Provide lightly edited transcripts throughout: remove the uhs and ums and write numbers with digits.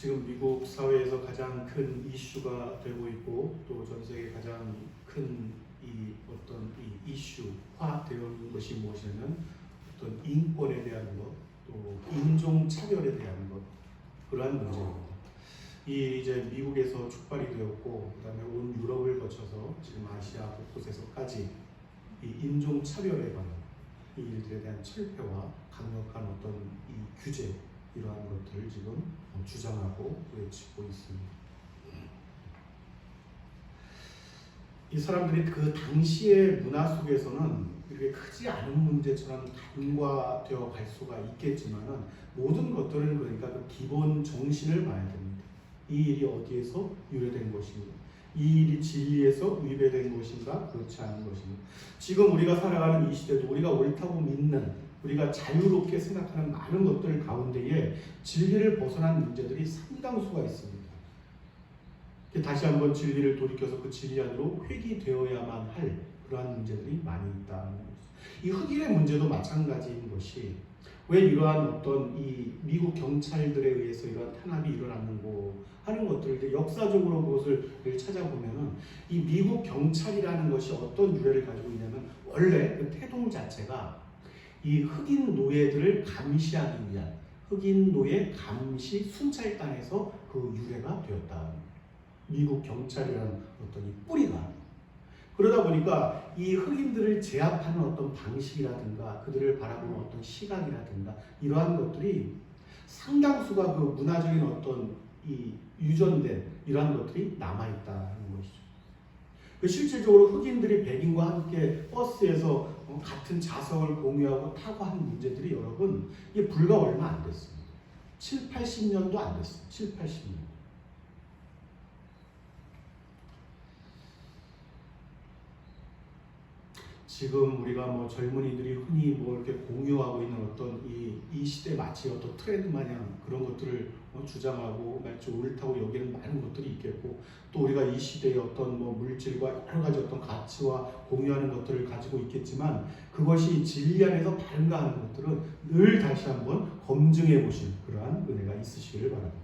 지금 미국 사회에서 가장 큰 이슈가 되고 있고 또 전 세계 가장 큰 이 어떤 이 이슈화 되는 것이 무엇이냐면 어떤 인권에 대한 것, 또 인종 차별에 대한 것, 그러한 문제입니다. 이 이제 미국에서 촉발이 되었고 그다음에 온 유럽을 거쳐서 지금 아시아 곳곳에서까지 이 인종 차별에 관한 이 일들에 대한 철폐와 강력한 어떤 이 규제, 이러한 것들을 지금 주장하고 외치고 있습니다. 이 사람들이 그 당시의 문화 속에서는 이렇게 크지 않은 문제처럼 간과되어 갈 수가 있겠지만은 모든 것들은 그러니까 그 기본 정신을 봐야 됩니다. 이 일이 어디에서 유래된 것인가? 이 일이 진리에서 위배된 것인가? 그렇지 않은 것인가? 지금 우리가 살아가는 이 시대도 우리가 옳다고 믿는, 우리가 자유롭게 생각하는 많은 것들 가운데에 진리를 벗어난 문제들이 상당수가 있습니다. 다시 한번 진리를 돌이켜서 그 진리 안으로 회귀되어야만 할 그러한 문제들이 많이 있다는 것이죠. 이 흑인의 문제도 마찬가지인 것이 왜 이러한 어떤 이 미국 경찰들에 의해서 이러한 탄압이 일어났는고 하는 것들을 역사적으로 그것을 찾아보면은 이 미국 경찰이라는 것이 어떤 유래를 가지고 있냐면 원래 그 태동 자체가 이 흑인 노예들을 감시하기 위한 흑인 노예 감시 순찰단에서 그 유래가 되었다. 미국 경찰이라는 어떤 이 뿌리가. 그러다 보니까 이 흑인들을 제압하는 어떤 방식이라든가 그들을 바라보는 어떤 시각이라든가 이러한 것들이 상당수가 그 문화적인 어떤 이 유전된 이러한 것들이 남아있다는 것이죠. 그 실질적으로 흑인들이 백인과 함께 버스에서 같은 좌석을 공유하고 타고 한 문제들이 여러분 이게 불과 얼마 안 됐습니다. 7, 80년도 안 됐어요. 7, 80년. 지금 우리가 뭐 젊은이들이 흔히 뭐 이렇게 공유하고 있는 어떤 이 시대 마치 어떤 트렌드 마냥 그런 것들을 주장하고 마치 옳다고 여기는 많은 것들이 있겠고 또 우리가 이 시대의 어떤 뭐 물질과 여러 가지 어떤 가치와 공유하는 것들을 가지고 있겠지만 그것이 진리 안에서 바른가 하는 것들은 늘 다시 한번 검증해 보실 그러한 은혜가 있으시기를 바랍니다.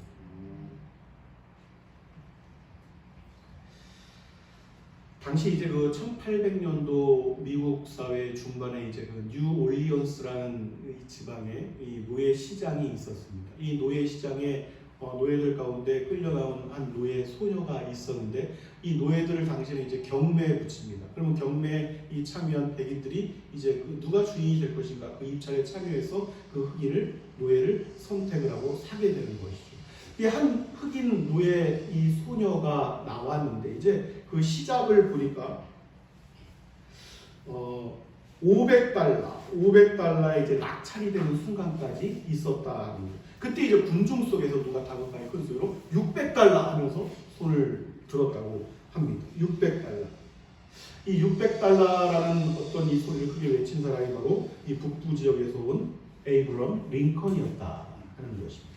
당시 이제 그 1800년도 미국 사회 중반에 이제 그 뉴올리언스라는 이 지방에 이 노예 시장이 있었습니다. 이 노예 시장에 노예들 가운데 끌려나온 한 노예 소녀가 있었는데 이 노예들을 당시에는 이제 경매에 붙입니다. 그러면 경매에 이 참여한 백인들이 이제 그 누가 주인이 될 것인가 그 입찰에 참여해서 그 흑인을 노예를 선택을 하고 사게 되는 것이죠. 이 한 흑인 노예 이 소녀가 나왔는데 이제 그 시작을 보니까 500달러에 이제 낙찰이 되는 순간까지 있었다는 거예요. 그때 이제 군중 속에서 누가 다급하게 큰 소리로 600달러 하면서 손을 들었다고 합니다. 600달러. 이 600달러라는 어떤 이 소리를 크게 외친 사람이 바로 이 북부 지역에서 온 에이브럼 링컨이었다 하는 것입니다.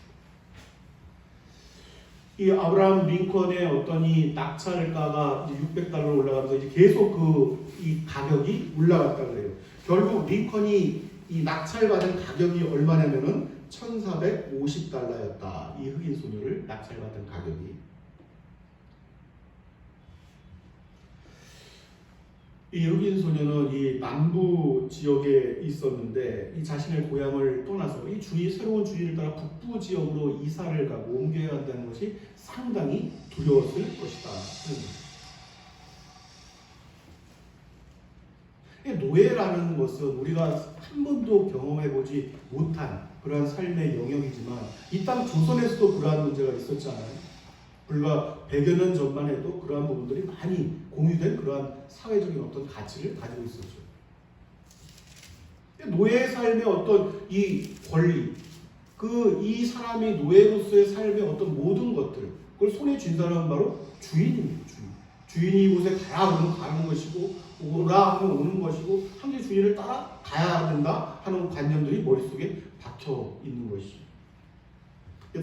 이 아브라함 링컨의 어떤 이 낙찰가가 600달러로 올라가면서 이제 계속 이 가격이 올라갔다 그래요. 결국 링컨이 이 낙찰받은 가격이 얼마냐면은 1450달러였다. 이 흑인 소녀를 낙찰받은 가격이. 이 흑인 소녀는 이 남부 지역에 있었는데 이 자신의 고향을 떠나서 이 새로운 주인을 따라 북부 지역으로 이사를 가고 옮겨야 한다는 것이 상당히 두려웠을 것이다. 노예라는 것은 우리가 한 번도 경험해보지 못한 그러한 삶의 영역이지만 이 땅 조선에서도 그러한 문제가 있었잖아요. 불과 100여 년 전만 해도 그러한 부분들이 많이 공유된 그러한 사회적인 어떤 가치를 가지고 있었죠. 노예의 삶의 어떤 이 권리, 이 사람이 노예로서의 삶의 어떤 모든 것들, 그걸 손에 쥔 사람은 바로 주인입니다. 주인이 이곳에 가야 하면 가는 것이고, 오라 하면 오는 것이고, 항상 주인을 따라 가야 된다 하는 관념들이 머릿속에 박혀 있는 것이죠.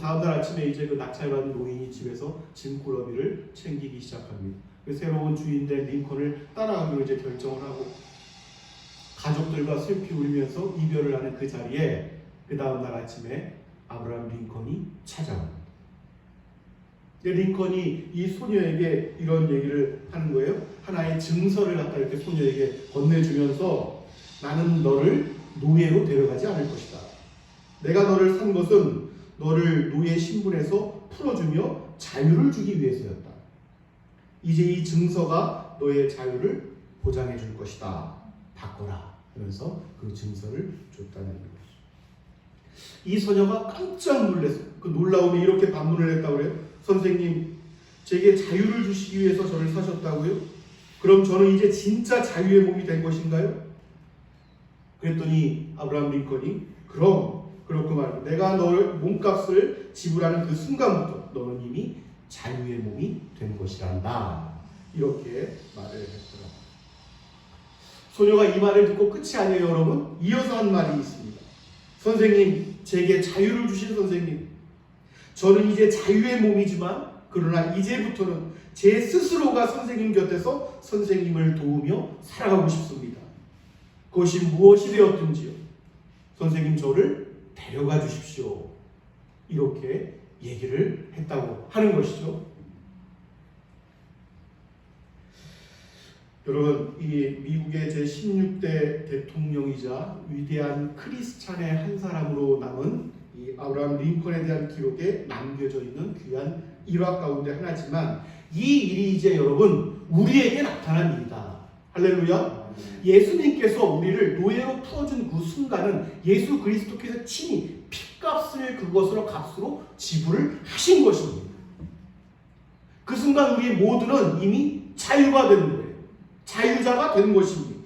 다음날 아침에 이제 그 낙찰받은 노인이 집에서 짐꾸러미를 챙기기 시작합니다. 그 새로운 주인된 링컨을 따라가기로 이제 결정을 하고 가족들과 슬피 울면서 이별을 하는 그 자리에 그 다음날 아침에 아브라함 링컨이 찾아옵니다. 링컨이 이 소녀에게 이런 얘기를 하는 거예요. 하나의 증서를 갖다 이렇게 소녀에게 건네주면서 나는 너를 노예로 데려가지 않을 것이다. 내가 너를 산 것은 너를 노예 신분에서 풀어주며 자유를 주기 위해서였다. 이제 이 증서가 너의 자유를 보장해 줄 것이다. 바꿔라. 그러면서 그 증서를 줬다는 거죠. 이 소녀가 깜짝 놀랐어요. 그 놀라움에 이렇게 반문을 했다고 그래요. 선생님, 제게 자유를 주시기 위해서 저를 사셨다고요? 그럼 저는 이제 진짜 자유의 몸이 된 것인가요? 그랬더니 아브라함 링컨이 그럼 그렇구만. 내가 너의 몸값을 지불하는 그 순간부터 너는 이미 자유의 몸이 된 것이란다. 이렇게 말을 했더라고요. 소녀가 이 말을 듣고 끝이 아니에요, 여러분. 이어서 한 말이 있습니다. 선생님, 제게 자유를 주신 선생님, 저는 이제 자유의 몸이지만 그러나 이제부터는 제 스스로가 선생님 곁에서 선생님을 도우며 살아가고 싶습니다. 그것이 무엇이 되었든지요. 선생님 저를 데려가 주십시오. 이렇게 얘기를 했다고 하는 것이죠. 여러분, 이 미국의 제16대 대통령이자 위대한 크리스찬의 한 사람으로 남은 이 아브라함 링컨에 대한 기록에 남겨져 있는 귀한 일화 가운데 하나지만 이 일이 이제 여러분 우리에게 나타난 일이다. 할렐루야. 예수님께서 우리를 노예로 풀어준 그 순간은 예수 그리스도께서 친히 핏값을 그것으로 값으로 지불을 하신 것입니다. 그 순간 우리 모두는 이미 자유가 되는 거예요. 자유자가 된 것입니다.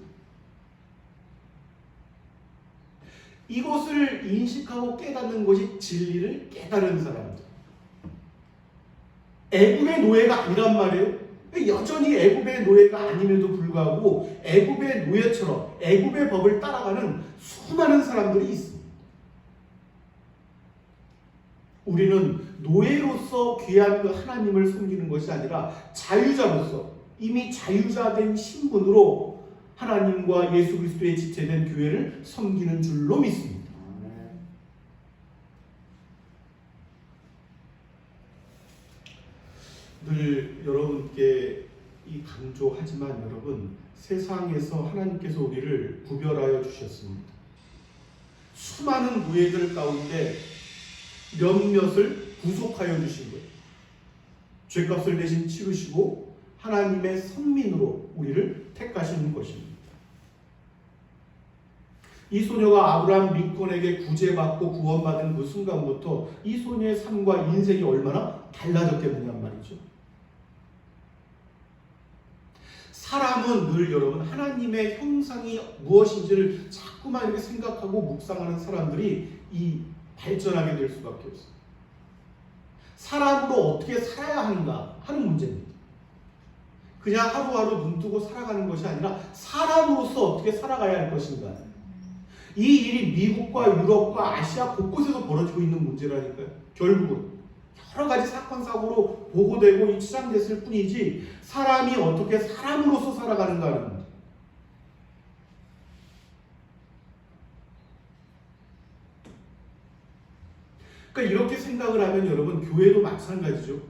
이것을 인식하고 깨닫는 것이 진리를 깨달은 사람들. 애굽의 노예가 아니란 말이에요. 여전히 애굽의 노예가 아님에도 불구하고 애굽의 노예처럼 애굽의 법을 따라가는 수많은 사람들이 있습니다. 우리는 노예로서 귀한 그 하나님을 섬기는 것이 아니라 자유자로서 이미 자유자 된 신분으로 하나님과 예수 그리스도의 지체된 교회를 섬기는 줄로 믿습니다. 늘 여러분께 이 강조하지만 여러분, 세상에서 하나님께서 우리를 구별하여 주셨습니다. 수많은 노예들 가운데 몇몇을 구속하여 주신 거예요. 죄값을 대신 치르시고 하나님의 선민으로 우리를 택하시는 것입니다. 이 소녀가 아브라함 링컨에게 구제받고 구원받은 그 순간부터 이 소녀의 삶과 인생이 얼마나 달라졌겠느냐 말이죠. 사람은 늘 여러분 하나님의 형상이 무엇인지를 자꾸만 이렇게 생각하고 묵상하는 사람들이 이 발전하게 될 수밖에 없어요. 사람으로 어떻게 살아야 하는가 하는 문제입니다. 그냥 하루하루 눈뜨고 살아가는 것이 아니라 사람으로서 어떻게 살아가야 할 것인가. 이 일이 미국과 유럽과 아시아 곳곳에서 벌어지고 있는 문제라니까요. 결국은 여러 가지 사건 사고로 보고되고 추장됐을 뿐이지 사람이 어떻게 사람으로서 살아가는가 하는 문제. 그러니까 이렇게 생각을 하면 여러분 교회도 마찬가지죠.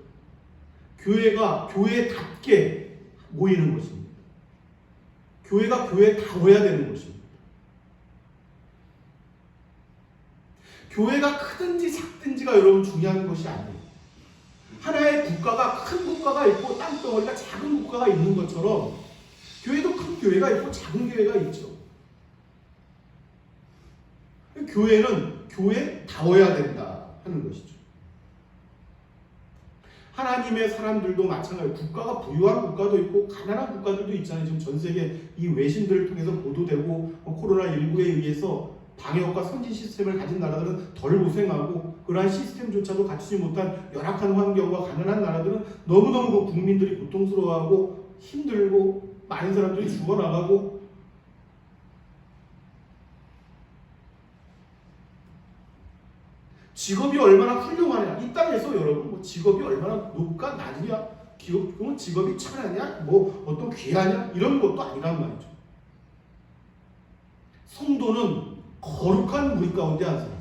교회가 교회답게 모이는 것입니다. 교회가 교회다워야 되는 것입니다. 교회가 크든지 작든지가 여러분 중요한 것이 아니에요. 하나의 국가가 큰 국가가 있고 땅덩어리가 작은 국가가 있는 것처럼 교회도 큰 교회가 있고 작은 교회가 있죠. 교회는 교회다워야 된다 하는 것이죠. 하나님의 사람들도 마찬가지로 국가가 부유한 국가도 있고 가난한 국가들도 있잖아요. 지금 전 세계 이 외신들을 통해서 보도되고 코로나19에 의해서 방역과 선진 시스템을 가진 나라들은 덜 고생하고 그러한 시스템조차도 갖추지 못한 열악한 환경과 가난한 나라들은 너무너무 그 국민들이 고통스러워하고 힘들고 많은 사람들이 죽어나가고 직업이 얼마나 훌륭하냐. 이 땅에서 여러분 뭐 직업이 얼마나 높까 낮으냐, 직업이 천하냐, 뭐 어떤 귀하냐 이런 것도 아니란 말이죠. 성도는 거룩한 무리 가운데 한 사람.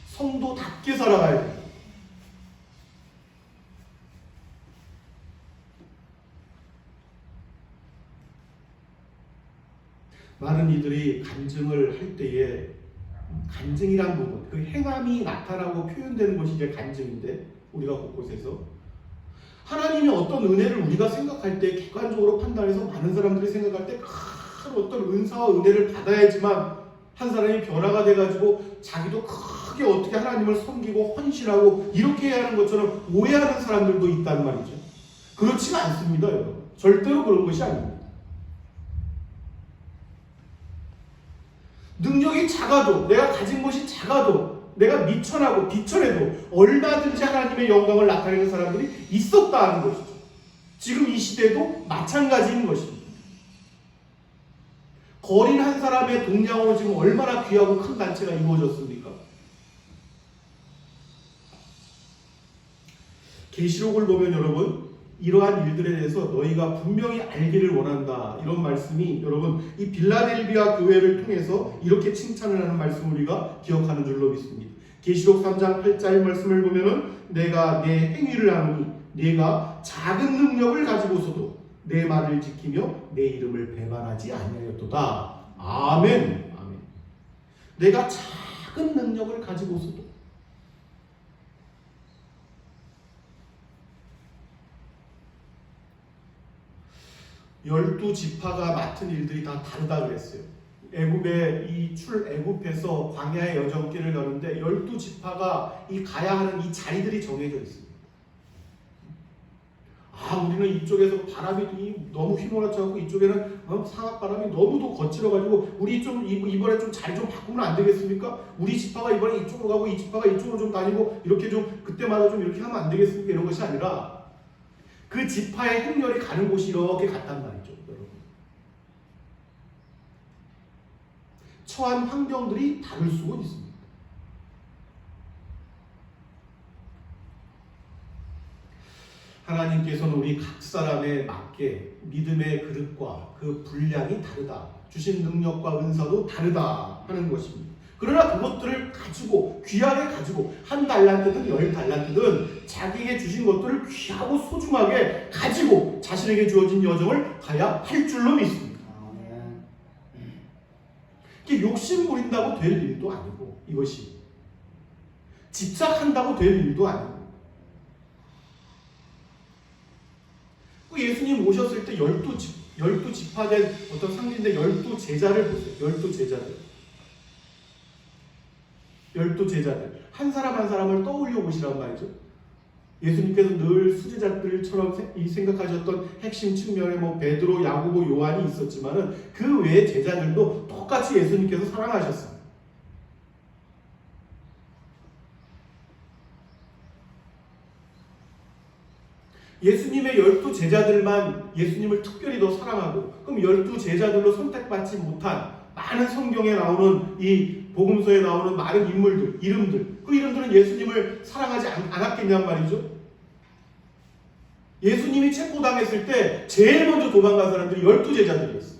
성도답게 살아가야 돼요. 많은 이들이 간증을 할 때에 간증이란 부분, 그 행함이 나타나고 표현되는 것이 이제 간증인데 우리가 곳곳에서 하나님이 어떤 은혜를 우리가 생각할 때 객관적으로 판단해서 많은 사람들이 생각할 때 큰 어떤 은사와 은혜를 받아야지만 한 사람이 변화가 돼가지고 자기도 크게 어떻게 하나님을 섬기고 헌신하고 이렇게 해야 하는 것처럼 오해하는 사람들도 있단 말이죠. 그렇지가 않습니다, 여러분. 절대로 그런 것이 아닙니다. 능력이 작아도, 내가 가진 것이 작아도, 내가 미천하고 비천해도 얼마든지 하나님의 영광을 나타내는 사람들이 있었다는 것이죠. 지금 이 시대도 마찬가지인 것입니다. 거린 한 사람의 동량으로 지금 얼마나 귀하고 큰 단체가 이루어졌습니까? 계시록을 보면 여러분, 이러한 일들에 대해서 너희가 분명히 알기를 원한다, 이런 말씀이 여러분 이 빌라델비아 교회를 통해서 이렇게 칭찬을 하는 말씀을 우리가 기억하는 줄로 믿습니다. 계시록 3장 8절 말씀을 보면은 내가 내 행위를 아노니 네가 작은 능력을 가지고서도 내 말을 지키며 내 이름을 배반하지 아니하였도다. 아멘. 아멘. 내가 작은 능력을 가지고서도, 열두 지파가 맡은 일들이 다 다르다 그랬어요. 애굽에서 광야의 여정길을 가는데 12지파가 이 가야 하는 이 자리들이 정해져 있습니다. 우리는 이쪽에서 바람이 너무 휘몰아쳐갖고 이쪽에는 상합바람이 너무도 거칠어가지고 우리 좀 이번에 좀 자리 좀 바꾸면 안 되겠습니까? 우리 지파가 이번에 이쪽으로 가고 이 지파가 이쪽으로 좀 다니고 이렇게 좀 그때마다 좀 이렇게 하면 안 되겠습니까? 이런 것이 아니라 그 지파의 행렬이 가는 곳이 이렇게 같단 말이죠, 여러분. 처한 환경들이 다를 수가 있습니다. 하나님께서는 우리 각 사람에 맞게 믿음의 그릇과 그 분량이 다르다, 주신 능력과 은사도 다르다 하는 것입니다. 그러나 그것들을 가지고, 귀하게 가지고, 1달란트든 10달란트든 자기에게 주신 것들을 귀하고 소중하게 가지고 자신에게 주어진 여정을 가야 할 줄로 믿습니다. 이게 욕심 부린다고 될 일도 아니고, 이것이 집착한다고 될 일도 아니고, 예수님 오셨을 때 12지파된 어떤 상징인데 12제자를 보세요. 12제자들. 한 사람 한 사람을 떠올려 보시란 말이죠. 예수님께서 늘 수제자들처럼 생각하셨던 핵심 측면에 베드로, 야고보, 요한이 있었지만은 그 외의 제자들도 똑같이 예수님께서 사랑하셨습니다. 예수님의 12제자들만 예수님을 특별히 더 사랑하고, 그럼 12제자들로 선택받지 못한 많은 성경에 나오는 이 복음서에 나오는 많은 인물들, 이름들, 그 이름들은 예수님을 사랑하지 않았겠냔 말이죠. 예수님이 체포당했을 때 제일 먼저 도망간 사람들이 12제자들이었어요.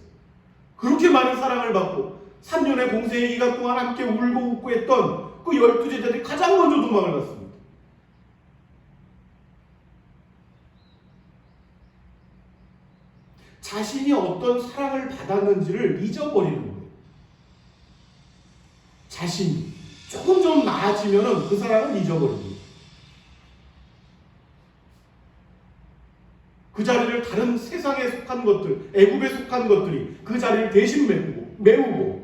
그렇게 많은 사랑을 받고 3년의 공생의 기간 동안 함께 울고 웃고 했던 그 12제자들이 가장 먼저 도망을 갔습니다. 자신이 어떤 사랑을 받았는지를 잊어버리는 거예요. 자신이 조금 좀 나아지면 그 사랑을 잊어버립니다. 그 자리를 다른 세상에 속한 것들, 애굽에 속한 것들이 그 자리를 대신 메우고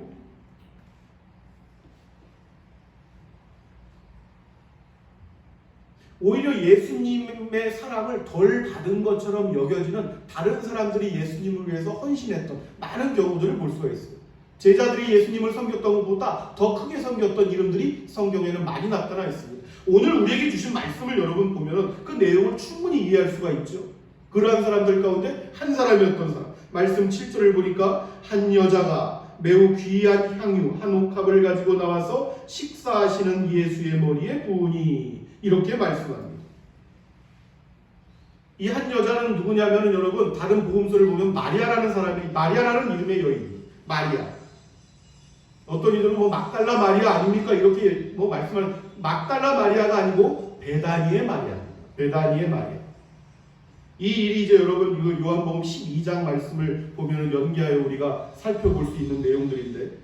오히려 예수님의 사랑을 덜 받은 것처럼 여겨지는 다른 사람들이 예수님을 위해서 헌신했던 많은 경우들을 볼 수가 있어요. 제자들이 예수님을 섬겼던 것보다 더 크게 섬겼던 이름들이 성경에는 많이 나타나 있습니다. 오늘 우리에게 주신 말씀을 여러분 보면 그 내용을 충분히 이해할 수가 있죠. 그러한 사람들 가운데 한 사람이었던 사람, 말씀 7절을 보니까 한 여자가 매우 귀한 향유 한 옥합을 가지고 나와서 식사하시는 예수의 머리에 부으니, 이렇게 말씀합니다. 이 한 여자는 누구냐면 여러분, 다른 복음서를 보면 마리아라는 사람이, 마리아라는 이름의 여인, 마리아. 어떤 이들은 막달라 마리아 아닙니까? 이렇게 말씀하는, 막달라 마리아가 아니고 베다니의 마리아입니다. 베다니의 마리아. 이 일이 이제 여러분 이거 요한복음 12장 말씀을 보면 연계하여 우리가 살펴볼 수 있는 내용들인데,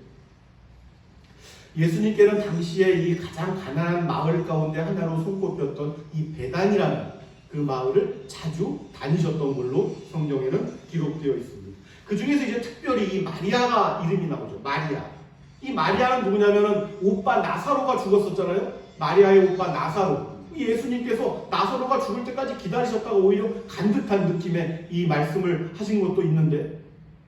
예수님께는 당시에 이 가장 가난한 마을 가운데 하나로 손꼽혔던 이 베단이라는 그 마을을 자주 다니셨던 걸로 성경에는 기록되어 있습니다. 그 중에서 이제 특별히 이 마리아가 이름이 나오죠. 마리아. 이 마리아는 누구냐면은 오빠 나사로가 죽었었잖아요. 마리아의 오빠 나사로. 예수님께서 나사로가 죽을 때까지 기다리셨다가 오히려 간 듯한 느낌의 이 말씀을 하신 것도 있는데,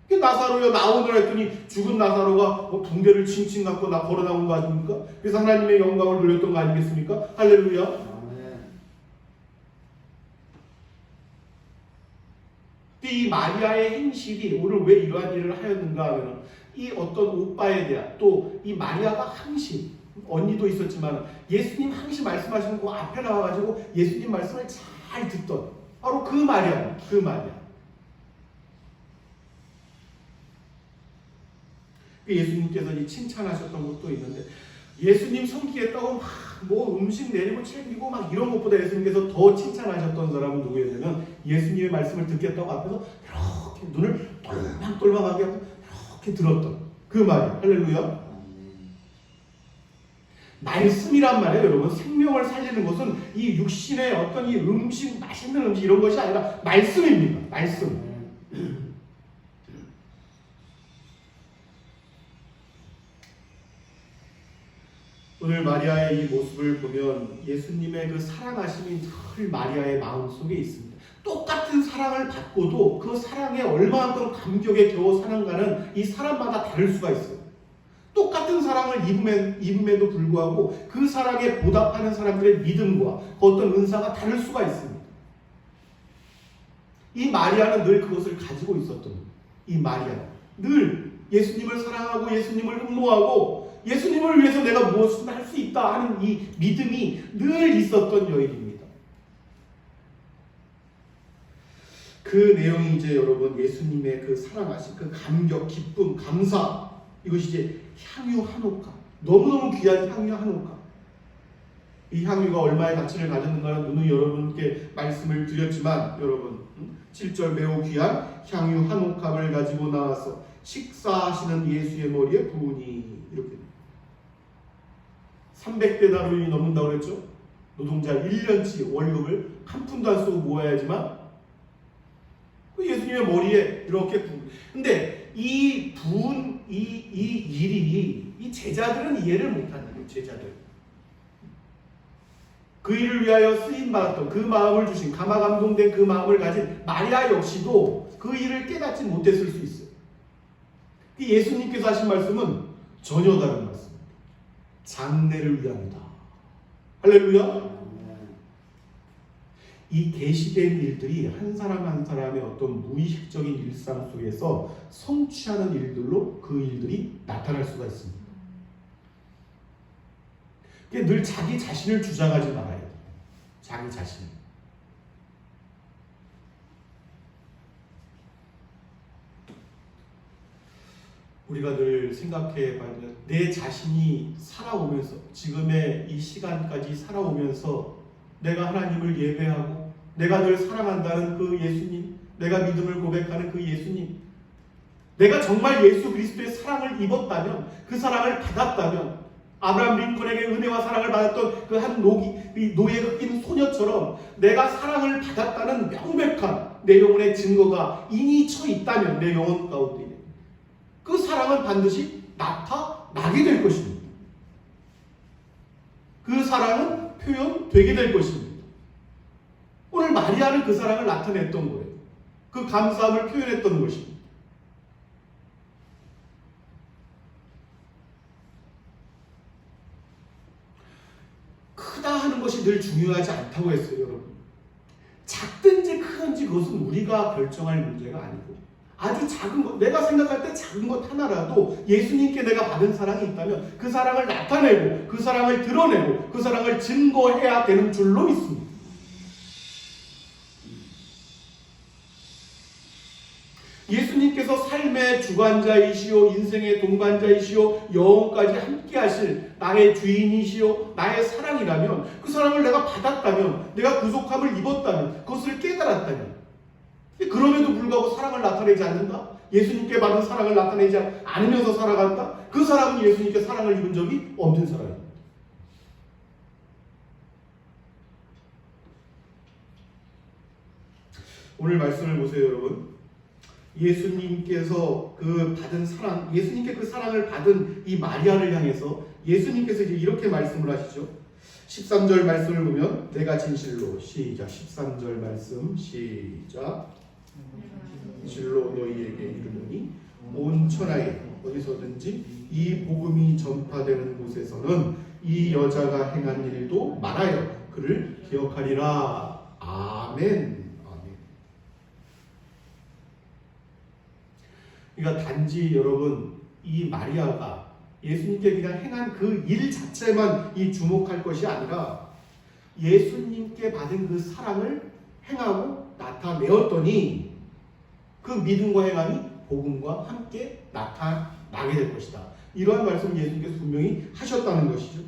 나사로요 나오느라 했더니 죽은 나사로가 붕대를 칭칭 갖고 나 걸어 나온 거 아닙니까? 그래서 하나님의 영광을 누렸던 거 아니겠습니까? 할렐루야. 아멘. 이 마리아의 행실이 오늘 왜 이러한 일을 하였는가 하면, 이 어떤 오빠에 대한, 또 이 마리아가 항시 언니도 있었지만 예수님 항시 말씀하시는 그 앞에 나와가지고 예수님 말씀을 잘 듣던 바로 그 마리아, 그 마리아. 예수님께서 이 칭찬하셨던 것도 있는데, 예수님 섬기겠다고 막 뭐 음식 내리고 챙기고 막 이런 것보다 예수님께서 더 칭찬하셨던 사람은 누구였냐면, 예수님의 말씀을 듣겠다고 앞에서 이렇게 눈을 똘망똘망하게 하고 이렇게 들었던 그 마리아. 할렐루야. 말씀이란 말이에요, 여러분. 생명을 살리는 것은 이 육신의 어떤 이 음식, 맛있는 음식 이런 것이 아니라 말씀입니다. 말씀. 오늘 마리아의 이 모습을 보면 예수님의 그 사랑하심이 늘 마리아의 마음속에 있습니다. 똑같은 사랑을 받고도 그 사랑에 얼마만큼 감격에 겨워 사는가는 이 사람마다 다를 수가 있어요. 똑같은 사랑을 입음에도 불구하고 그 사랑에 보답하는 사람들의 믿음과 어떤 은사가 다를 수가 있습니다. 이 마리아는 늘 그것을 가지고 있었던 거예요. 이 마리아는 늘 예수님을 사랑하고 예수님을 흠모하고 예수님을 위해서 내가 무엇을 할 수 있다 하는 이 믿음이 늘 있었던 여인입니다. 그 내용이 이제 여러분 예수님의 그 사랑하신 그 감격, 기쁨, 감사, 이것이 이제 향유 한옥가, 너무너무 귀한 향유 한옥가. 이 향유가 얼마의 가치를 가졌는가는 누누이 여러분께 말씀을 드렸지만, 여러분 7절 매우 귀한 향유 한옥합을 가지고 나와서 식사하시는 예수의 머리에 부으니, 이렇게 300데나리온이 넘는다고 그랬죠. 노동자 1년치 월급을 한 푼도 안 쓰고 모아야지만 그 예수님의 머리에 이렇게 부은. 근데 이 부은 이 일이 이 제자들은 이해를 못하는 거예요. 제자들. 그 일을 위하여 쓰임 받았던 그 마음을 주신, 감화 감동된 그 마음을 가진 마리아 역시도 그 일을 깨닫지 못했을 수 있어요. 예수님께서 하신 말씀은 전혀 다른 말씀입니다. 장래를 위함이다. 할렐루야. 이 계시된 일들이 한 사람 한 사람의 어떤 무의식적인 일상 속에서 성취하는 일들로 그 일들이 나타날 수가 있습니다. 늘 자기 자신을 주장하지 말아야 돼요. 자기 자신. 우리가 늘 생각해 봐야 돼요. 내 자신이 살아오면서, 지금의 이 시간까지 살아오면서 내가 하나님을 예배하고 내가 늘 사랑한다는 그 예수님, 내가 믿음을 고백하는 그 예수님, 내가 정말 예수 그리스도의 사랑을 입었다면, 그 사랑을 받았다면, 아브라함 링컨에게 은혜와 사랑을 받았던 그 한 노예 흑인 소녀처럼 내가 사랑을 받았다는 명백한 내 영혼의 증거가 이미 쳐 있다면, 내 영혼 가운데 그 사랑은 반드시 나타나게 될 것입니다. 그 사랑은 표현되게 될 것입니다. 오늘 마리아는 그 사랑을 나타냈던 거예요. 그 감사함을 표현했던 것입니다. 크다 하는 것이 늘 중요하지 않다고 했어요, 여러분. 작든지 크든지 그것은 우리가 결정할 문제가 아니고, 아주 작은 것, 내가 생각할 때 작은 것 하나라도 예수님께 내가 받은 사랑이 있다면 그 사랑을 나타내고 그 사랑을 드러내고 그 사랑을 증거해야 되는 줄로 믿습니다. 예수님께서 삶의 주관자이시오, 인생의 동반자이시오, 영원까지 함께 하실 나의 주인이시오, 나의 사랑이라면, 그 사랑을 내가 받았다면, 내가 구속함을 입었다면, 그것을 깨달았다면, 그럼에도 불구하고 사랑을 나타내지 않는다? 예수님께 받은 사랑을 나타내지 않으면서 살아간다? 그 사람은 예수님께 사랑을 입은 적이 없는 사람입니다. 오늘 말씀을 보세요, 여러분. 예수님께서 그 받은 사랑, 예수님께 그 사랑을 받은 이 마리아를 향해서 예수님께서 이제 이렇게 말씀을 하시죠. 13절 말씀을 보면 내가 진실로 시작 13절 말씀 시작 진실로 너희에게 이르노니 온 천하에 어디서든지 이 복음이 전파되는 곳에서는 이 여자가 행한 일도 말하여 그를 기억하리라. 아멘. 그러니까 단지 여러분 이 마리아가 예수님께 그냥 행한 그 일 자체만 이 주목할 것이 아니라 예수님께 받은 그 사랑을 행하고 나타내었더니 그 믿음과 행함이 복음과 함께 나타나게 될 것이다. 이러한 말씀을 예수님께서 분명히 하셨다는 것이죠.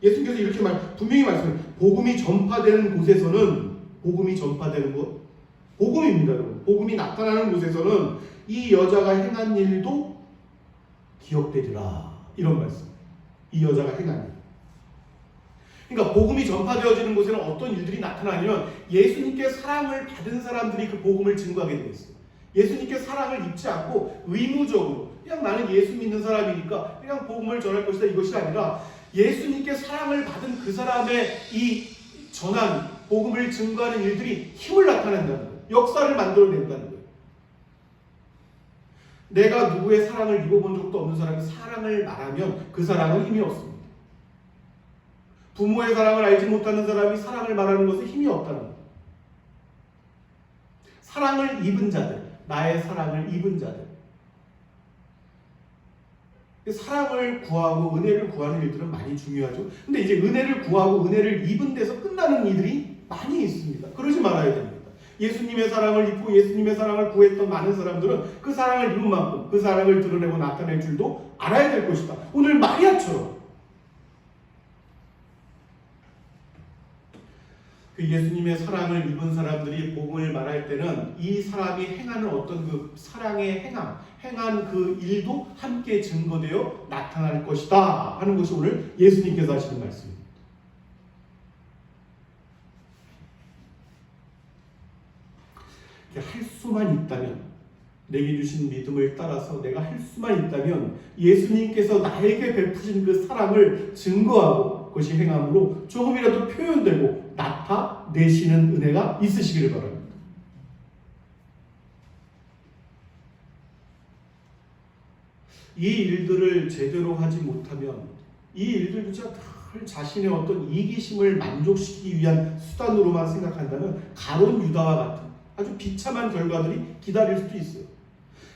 예수님께서 이렇게 분명히 말씀을 복음이 전파되는 곳에서는 복음이 전파되는 곳 복음입니다, 여러분. 복음이 나타나는 곳에서는 이 여자가 행한 일도 기억되리라. 이런 말씀. 이 여자가 행한 일. 그러니까 복음이 전파되어지는 곳에는 어떤 일들이 나타나냐면 예수님께 사랑을 받은 사람들이 그 복음을 증거하게 되어 있어요. 예수님께 사랑을 입지 않고 의무적으로 그냥 나는 예수 믿는 사람이니까 그냥 복음을 전할 것이다 이것이 아니라 예수님께 사랑을 받은 그 사람의 이 전한 복음을 증거하는 일들이 힘을 나타낸다는 거예요. 역사를 만들어낸다는 거예요. 내가 누구의 사랑을 입어본 적도 없는 사람이 사랑을 말하면 그 사랑은 힘이 없습니다. 부모의 사랑을 알지 못하는 사람이 사랑을 말하는 것은 힘이 없다는 거예요. 사랑을 입은 자들, 나의 사랑을 입은 자들. 사랑을 구하고 은혜를 구하는 일들은 많이 중요하죠. 근데 이제 은혜를 구하고 은혜를 입은 데서 끝나는 이들이 많이 있습니다. 그러지 말아야 됩니다. 예수님의 사랑을 입고 예수님의 사랑을 구했던 많은 사람들은 그 사랑을 입은 만큼 그 사랑을 드러내고 나타낼 줄도 알아야 될 것이다. 오늘 마리아처럼 그 예수님의 사랑을 입은 사람들이 복음을 말할 때는 이 사람이 행하는 어떤 그 사랑의 행한 그 일도 함께 증거되어 나타날 것이다 하는 것이 오늘 예수님께서 하시는 말씀입니다. 할 수만 있다면 내게 주신 믿음을 따라서 내가 할 수만 있다면 예수님께서 나에게 베푸신 그 사랑을 증거하고 그것이 행함으로 조금이라도 표현되고 나타내시는 은혜가 있으시기를 바랍니다. 이 일들을 제대로 하지 못하면 이 일들조차 늘 자신의 어떤 이기심을 만족시키기 위한 수단으로만 생각한다면 가룟 유다와 같은 아주 비참한 결과들이 기다릴 수도 있어요.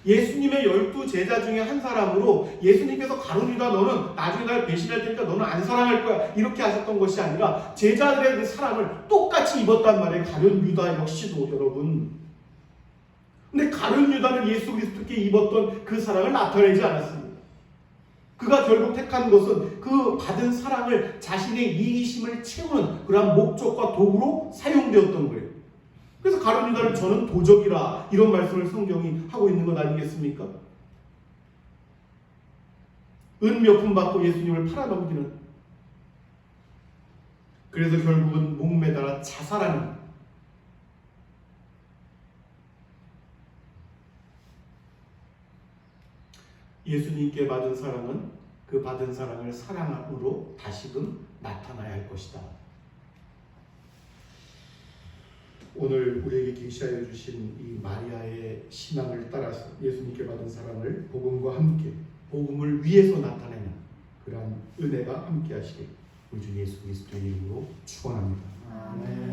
예수님의 12제자 중에 한 사람으로 예수님께서 가룟 유다 너는 나중에 날 배신할 테니까 너는 안 사랑할 거야 이렇게 하셨던 것이 아니라 제자들의 그 사랑을 똑같이 입었단 말이에요. 가룟 유다 역시도 여러분. 근데 가룟 유다는 예수 그리스도께 입었던 그 사랑을 나타내지 않았습니다. 그가 결국 택한 것은 그 받은 사랑을 자신의 이기심을 채우는 그러한 목적과 도구로 사용되었던 거예요. 그래서 가룟 유다를 저는 도적이라 이런 말씀을 성경이 하고 있는 것 아니겠습니까? 은 몇 푼 받고 예수님을 팔아넘기는, 그래서 결국은 목매달아 자살하는, 예수님께 받은 사랑은 그 받은 사랑을 사랑으로 다시금 나타나야 할 것이다. 오늘 우리에게 계시하여 주신 이 마리아의 신앙을 따라서 예수님께 받은 사랑을 복음과 함께 복음을 위해서 나타내는 그러한 은혜가 함께 하시길 우리 주 예수 그리스도의 이름으로 축원합니다. 아멘.